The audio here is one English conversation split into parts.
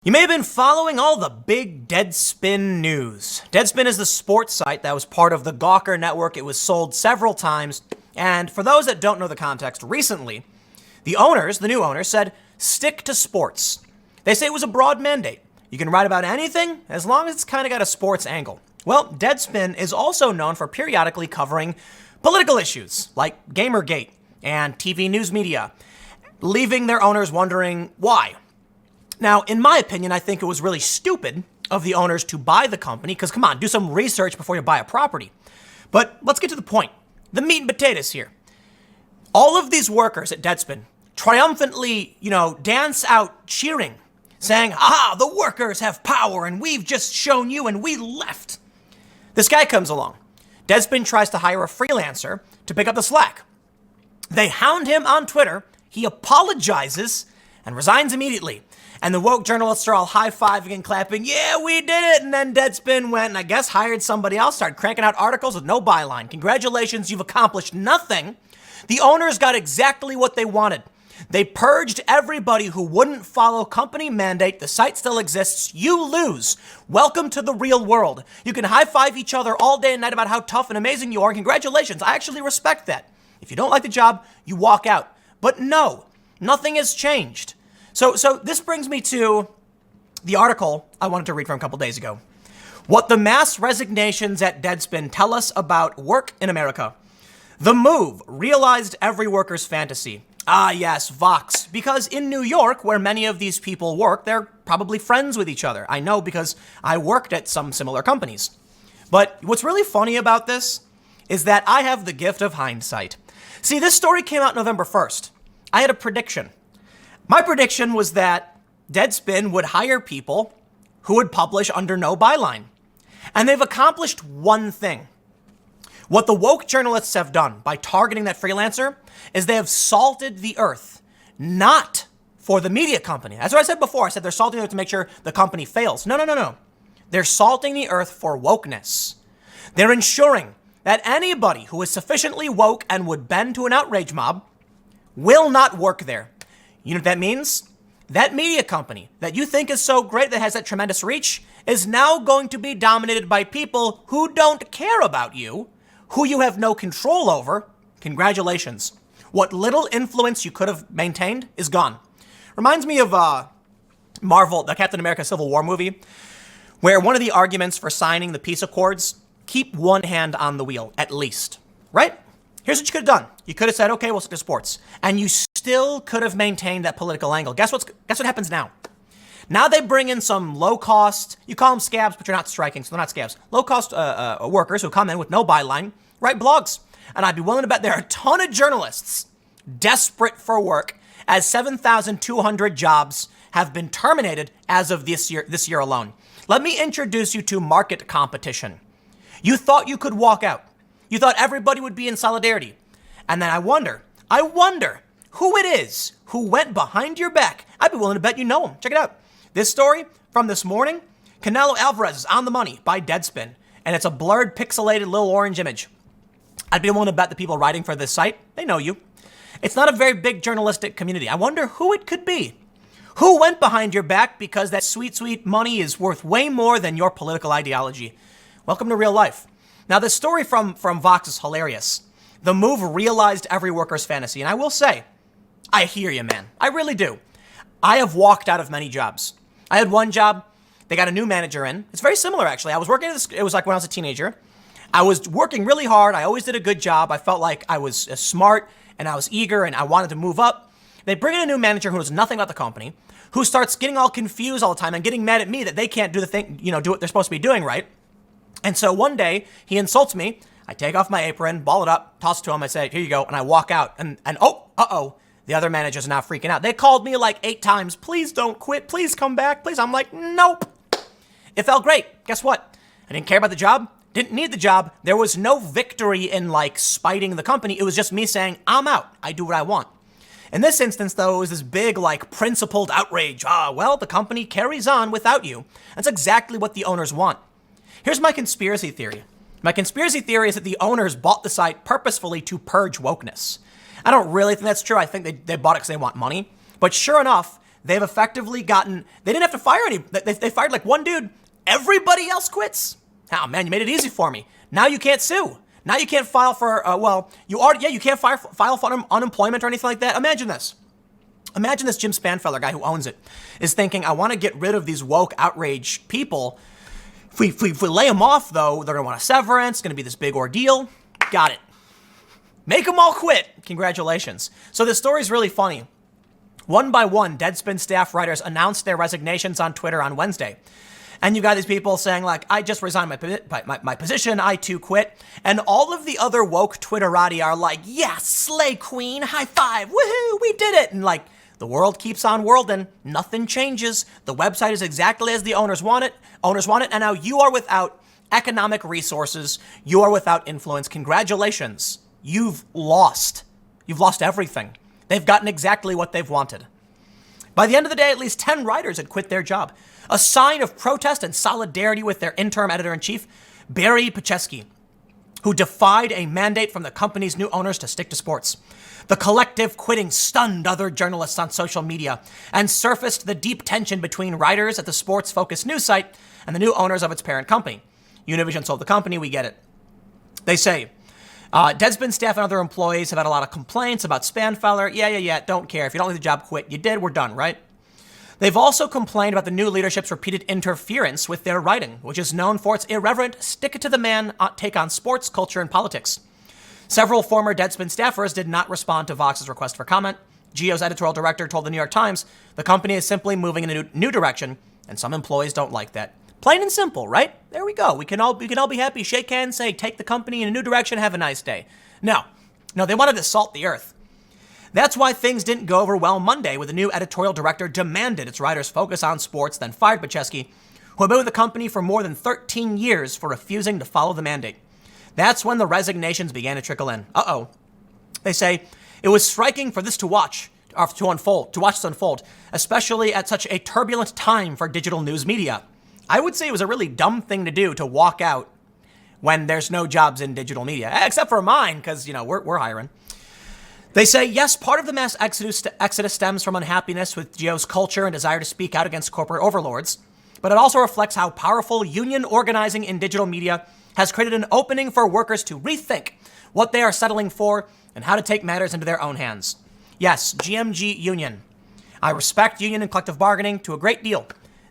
You may have been following all the big Deadspin news. Deadspin is the sports site that was part of the Gawker network. It was sold several times. And for those that don't know the context, recently, the new owners said, stick to sports. They say it was a broad mandate. You can write about anything as long as it's kind of got a sports angle. Well, Deadspin is also known for periodically covering political issues like Gamergate and TV news media, leaving their owners wondering why. Now, in my opinion, I think it was really stupid of the owners to buy the company, because come on, do some research before you buy a property. But let's get to the point. The meat and potatoes here. All of these workers at Deadspin triumphantly, dance out cheering, saying, aha, the workers have power and we've just shown you and we left. This guy comes along. Deadspin tries to hire a freelancer to pick up the slack. They hound him on Twitter. He apologizes and resigns immediately. And the woke journalists are all high-fiving and clapping, yeah, we did it. And then Deadspin went and I guess hired somebody else, started cranking out articles with no byline. Congratulations, you've accomplished nothing. The owners got exactly what they wanted. They purged everybody who wouldn't follow company mandate. The site still exists. You lose. Welcome to the real world. You can high-five each other all day and night about how tough and amazing you are. And congratulations, I actually respect that. If you don't like the job, you walk out. But no, nothing has changed. So this brings me to the article I wanted to read from a couple days ago. What the mass resignations at Deadspin tell us about work in America. The move realized every worker's fantasy. Ah, yes, Vox. Because in New York, where many of these people work, they're probably friends with each other. I know because I worked at some similar companies. But what's really funny about this is that I have the gift of hindsight. See, this story came out November 1st. I had a prediction. My prediction was that Deadspin would hire people who would publish under no byline. And they've accomplished one thing. What the woke journalists have done by targeting that freelancer is they have salted the earth, not for the media company. That's what I said before. I said they're salting the earth to make sure the company fails. No. They're salting the earth for wokeness. They're ensuring that anybody who is sufficiently woke and would bend to an outrage mob will not work there. You know what that means? That media company that you think is so great, that has that tremendous reach, is now going to be dominated by people who don't care about you, who you have no control over. Congratulations. What little influence you could have maintained is gone. Reminds me of Marvel, the Captain America Civil War movie, where one of the arguments for signing the peace accords, keep one hand on the wheel, at least, right? Here's what you could have done. You could have said, okay, we'll stick to sports. And you still could have maintained that political angle. Guess what happens now? Now they bring in some low-cost, you call them scabs, but you're not striking, so they're not scabs. Low-cost workers who come in with no byline, write blogs. And I'd be willing to bet there are a ton of journalists desperate for work, as 7,200 jobs have been terminated as of this year alone. Let me introduce you to market competition. You thought you could walk out. You thought everybody would be in solidarity. And then I wonder who it is who went behind your back. I'd be willing to bet you know him. Check it out. This story from this morning, Canelo Alvarez is on the money by Deadspin. And it's a blurred, pixelated little orange image. I'd be willing to bet the people writing for this site, they know you. It's not a very big journalistic community. I wonder who it could be. Who went behind your back because that sweet, sweet money is worth way more than your political ideology. Welcome to real life. Now, this story from Vox is hilarious. The move realized every worker's fantasy. And I will say, I hear you, man. I really do. I have walked out of many jobs. I had one job. They got a new manager in. It's very similar, actually. I was working at this, it was like when I was a teenager. I was working really hard. I always did a good job. I felt like I was smart and I was eager and I wanted to move up. They bring in a new manager who knows nothing about the company, who starts getting all confused all the time and getting mad at me that they can't do the thing, do what they're supposed to be doing right. And so one day he insults me. I take off my apron, ball it up, toss it to him. I say, here you go. And I walk out and the other managers are now freaking out. They called me like 8 times. Please don't quit. Please come back. Please. I'm like, nope. It felt great. Guess what? I didn't care about the job. Didn't need the job. There was no victory in like spiting the company. It was just me saying, I'm out. I do what I want. In this instance, though, it was this big, like, principled outrage. Well, the company carries on without you. That's exactly what the owners want. Here's my conspiracy theory. My conspiracy theory is that the owners bought the site purposefully to purge wokeness. I don't really think that's true. I think they bought it because they want money. But sure enough, they've effectively gotten, they didn't have to fire any, they fired like one dude. Everybody else quits. Oh man, you made it easy for me. Now you can't sue. Now you can't file for, you can't file for unemployment or anything like that. Imagine this. Imagine this Jim Spanfeller guy who owns it is thinking, I want to get rid of these woke outrage people. If we lay them off, though, they're going to want a severance. It's going to be this big ordeal. Got it. Make them all quit. Congratulations. So this story is really funny. One by one, Deadspin staff writers announced their resignations on Twitter on Wednesday. And you got these people saying, like, I just resigned my position. I too quit. And all of the other woke Twitterati are like, yes, slay queen, high five, woohoo, we did it. And like, the world keeps on worlding. Nothing changes. The website is exactly as the owners want it. And now you are without economic resources. You are without influence. Congratulations. You've lost. You've lost everything. They've gotten exactly what they've wanted. By the end of the day, at least 10 writers had quit their job. A sign of protest and solidarity with their interim editor-in-chief, Barry Pacheski, who defied a mandate from the company's new owners to stick to sports. The collective quitting stunned other journalists on social media and surfaced the deep tension between writers at the sports-focused news site and the new owners of its parent company. Univision sold the company, we get it. They say, Deadspin staff and other employees have had a lot of complaints about Spanfeller. Yeah, don't care. If you don't like the job, quit. You did, we're done, right? They've also complained about the new leadership's repeated interference with their writing, which is known for its irreverent, stick-it-to-the-man take on sports, culture, and politics. Several former Deadspin staffers did not respond to Vox's request for comment. Geo's editorial director told the New York Times the company is simply moving in a new direction, and some employees don't like that. Plain and simple, right? There we go. We can all be happy, shake hands, say, take the company in a new direction, have a nice day. No, they wanted to salt the earth. That's why things didn't go over well Monday, when the new editorial director demanded its writers focus on sports, then fired Pacheski, who had been with the company for more than 13 years for refusing to follow the mandate. That's when the resignations began to trickle in. They say, it was striking for this to watch this unfold, especially at such a turbulent time for digital news media. I would say it was a really dumb thing to do to walk out when there's no jobs in digital media, except for mine, because, we're hiring. They say, yes, part of the mass exodus stems from unhappiness with Geo's culture and desire to speak out against corporate overlords, but it also reflects how powerful union organizing in digital media has created an opening for workers to rethink what they are settling for and how to take matters into their own hands. Yes, GMG Union. I respect union and collective bargaining to a great deal.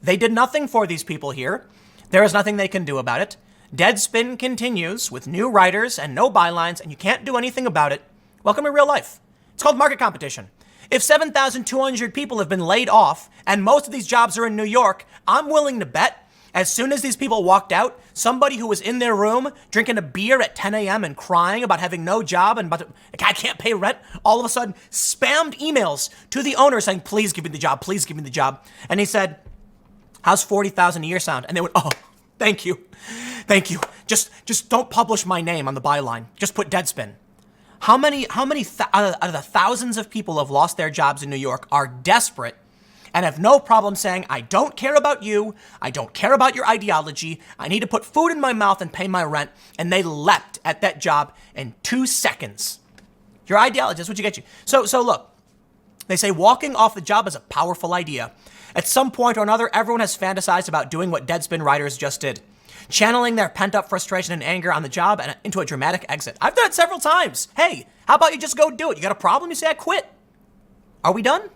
They did nothing for these people here. There is nothing they can do about it. Deadspin continues with new writers and no bylines, and you can't do anything about it. Welcome to real life. It's called market competition. If 7,200 people have been laid off and most of these jobs are in New York, I'm willing to bet as soon as these people walked out, somebody who was in their room drinking a beer at 10 a.m. and crying about having no job and I can't pay rent, all of a sudden spammed emails to the owner saying, please give me the job, please give me the job. And he said, how's 40,000 a year sound? And they went, oh, thank you. Just don't publish my name on the byline. Just put Deadspin. How many out of the thousands of people who have lost their jobs in New York are desperate and have no problem saying, I don't care about you, I don't care about your ideology, I need to put food in my mouth and pay my rent, and they leapt at that job in 2 seconds. Your ideology, that's what you get you. So look, they say walking off the job is a powerful idea. At some point or another, everyone has fantasized about doing what Deadspin writers just did, channeling their pent-up frustration and anger on the job and into a dramatic exit. I've done it several times. Hey, how about you just go do it? You got a problem? You say, I quit. Are we done?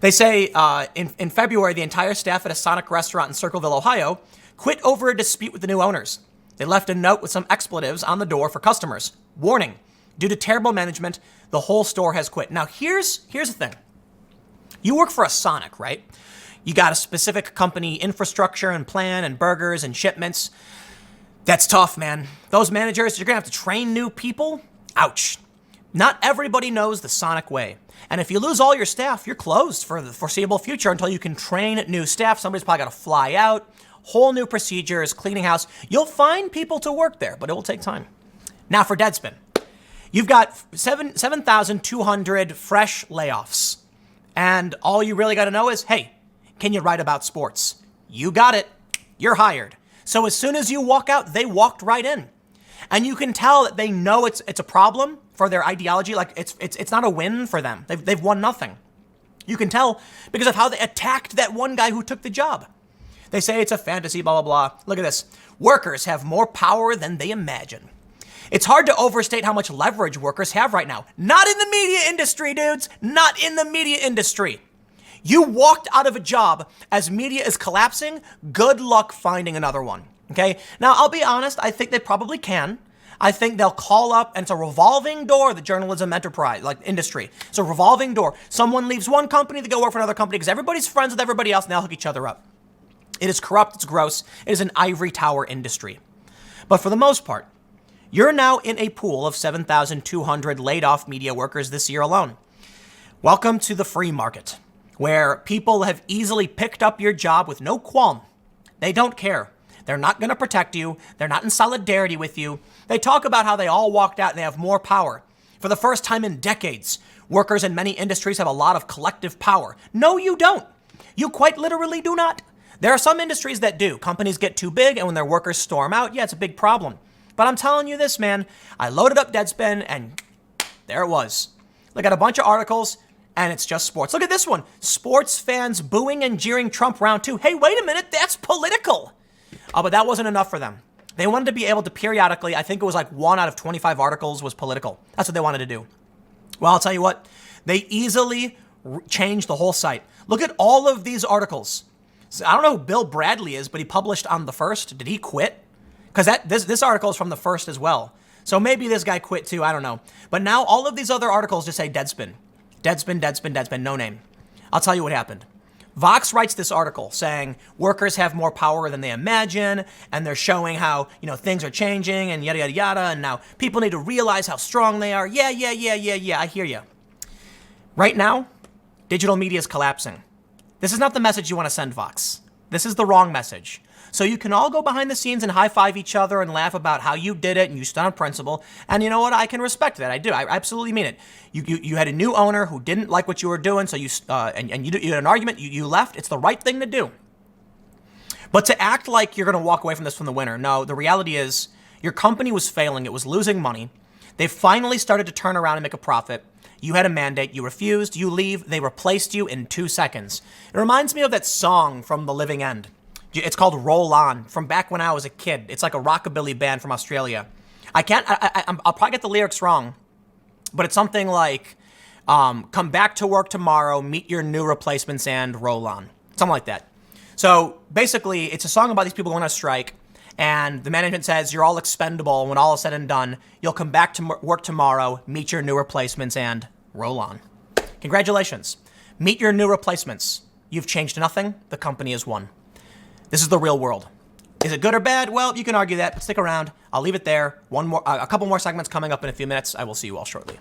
They say in February, the entire staff at a Sonic restaurant in Circleville, Ohio, quit over a dispute with the new owners. They left a note with some expletives on the door for customers. Warning, due to terrible management, the whole store has quit. Now, here's the thing. You work for a Sonic, right? You got a specific company infrastructure and plan and burgers and shipments. That's tough, man. Those managers, you're going to have to train new people. Ouch. Not everybody knows the Sonic way. And if you lose all your staff, you're closed for the foreseeable future until you can train new staff. Somebody's probably got to fly out, whole new procedures, cleaning house. You'll find people to work there, but it will take time. Now for Deadspin. You've got 7,200 fresh layoffs. And all you really got to know is, hey, can you write about sports? You got it. You're hired. So as soon as you walk out, they walked right in. And you can tell that they know it's a problem for their ideology. Like it's not a win for them. They've won nothing. You can tell because of how they attacked that one guy who took the job. They say it's a fantasy, blah, blah, blah. Look at this. Workers have more power than they imagine. It's hard to overstate how much leverage workers have right now. Not in the media industry, dudes. Not in the media industry. You walked out of a job as media is collapsing. Good luck finding another one. Okay? Now, I'll be honest. I think they probably can. I think they'll call up, and it's a revolving door, the journalism enterprise, like industry. It's a revolving door. Someone leaves one company to go work for another company because everybody's friends with everybody else and they'll hook each other up. It is corrupt. It's gross. It is an ivory tower industry. But for the most part, you're now in a pool of 7,200 laid off media workers this year alone. Welcome to the free market, where people have easily picked up your job with no qualm. They don't care. They're not going to protect you. They're not in solidarity with you. They talk about how they all walked out and they have more power. For the first time in decades, workers in many industries have a lot of collective power. No, you don't. You quite literally do not. There are some industries that do. Companies get too big, and when their workers storm out, yeah, it's a big problem. But I'm telling you this, man, I loaded up Deadspin and there it was. Look at a bunch of articles and it's just sports. Look at this one. Sports fans booing and jeering Trump round 2. Hey, wait a minute. That's political. Oh, but that wasn't enough for them. They wanted to be able to periodically, I think it was like 1 out of 25 articles was political. That's what they wanted to do. Well, I'll tell you what. They easily changed the whole site. Look at all of these articles. So I don't know who Bill Bradley is, but he published on the 1st. Did he quit? Because this article is from the 1st as well. So maybe this guy quit too, I don't know. But now all of these other articles just say Deadspin. Deadspin, Deadspin, Deadspin, no name. I'll tell you what happened. Vox writes this article saying workers have more power than they imagine, and they're showing how, things are changing and yada, yada, yada, and now people need to realize how strong they are. Yeah, I hear you. Right now, digital media is collapsing. This is not the message you want to send, Vox. This is the wrong message. So you can all go behind the scenes and high-five each other and laugh about how you did it and you stood on principle. And you know what? I can respect that. I do. I absolutely mean it. You had a new owner who didn't like what you were doing, so you had an argument. You left. It's the right thing to do. But to act like you're going to walk away from this from the winner, no. The reality is your company was failing. It was losing money. They finally started to turn around and make a profit. You had a mandate. You refused. You leave. They replaced you in 2 seconds. It reminds me of that song from The Living End. It's called Roll On, from back when I was a kid. It's like a rockabilly band from Australia. I'll probably get the lyrics wrong, but it's something like, come back to work tomorrow, meet your new replacements and roll on. Something like that. So basically, it's a song about these people going on a strike, and the management says you're all expendable. When all is said and done, you'll come back to work tomorrow, meet your new replacements and roll on. Congratulations. Meet your new replacements. You've changed nothing. The company has won. This is the real world. Is it good or bad? Well, you can argue that, but stick around. I'll leave it there. A couple more segments coming up in a few minutes. I will see you all shortly.